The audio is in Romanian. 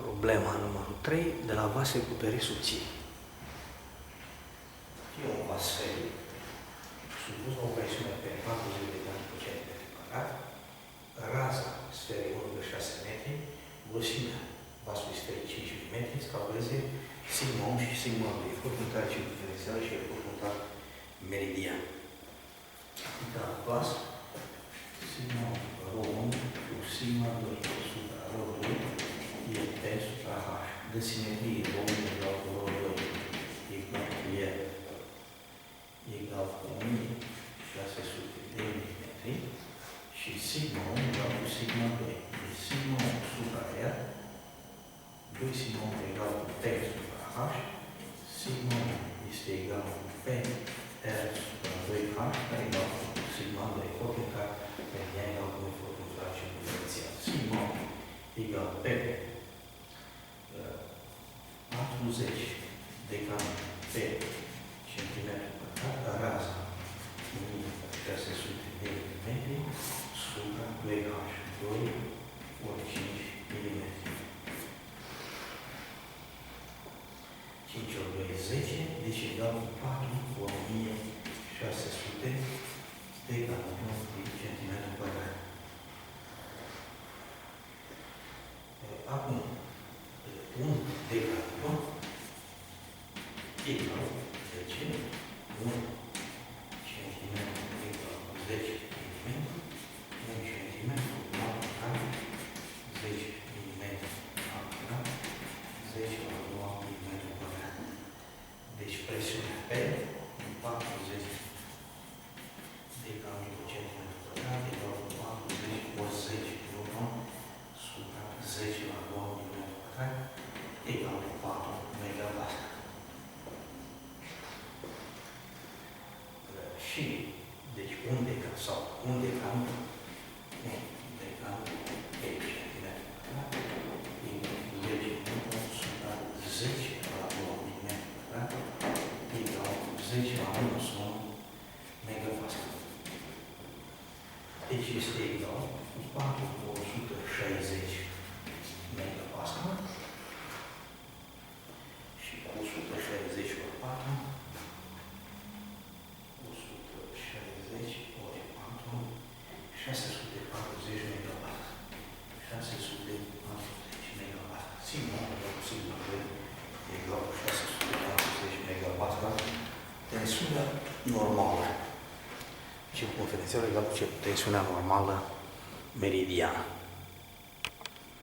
Problema numărul 3, de la vase cu pereți subțiri. E un vas sferic, supus la o presiune pe 40 de grame pe centimetru pătrat, raza sferei 1,6 metri, grosimea vasului sferic 5 mm, calculeze sigma 1 și sigma 2, formuntare circumferențială și formuntare meridian. Adică la vas, sigma 1, rho 1 plus sigma 2 supra rho 2 e P supra H. De simetrie, rho 1 egal cu rho 2 egal cu 1600 de mm și sigma 1 egal cu sigma 2. Deci sigma 1 supra R, 2 sigma 1 egal cu P supra H, sigma 1 este egal cu P R supra 2H, care e egal cu sigma 2, formuntare meridian egal cu formuntare circumferențială. Sigma 1 egal P 40 de grame pe centimetru pătrat, raza 1600 de mm supra 2H, 2 ori 5 mm. 5 ori 2 e 10, deci egal cu 4 ori 1600 de grame pe centimetru pătrat. Acum, un decalcul egal 10, 1 cm egal cu 10 mm, 1 cm multiplicat 10 mm multiplicat 10 ori 2 mm pătrat. Deci presiunea P 40 de grame pe centimetru pătrat egal cu 40 ori 10 kg supra 10 la 2 mm pătrat egal cu 4 MW. Și, deci, un decam sau un decam pe centimetru pătrat egal cu 10 supra 10 la 2 mm pătrat egal cu 10 la minus 1 MW. Deci este egal cu 4 cu 160 MPa și cu 160 ori 4, 160 ori 4, 640 MW. 640 MW. Sigma 1 cu sigma 2 egal cu 640 MW. Tensiunea normală. Circumferențială egal cu tensiunea normală meridiană.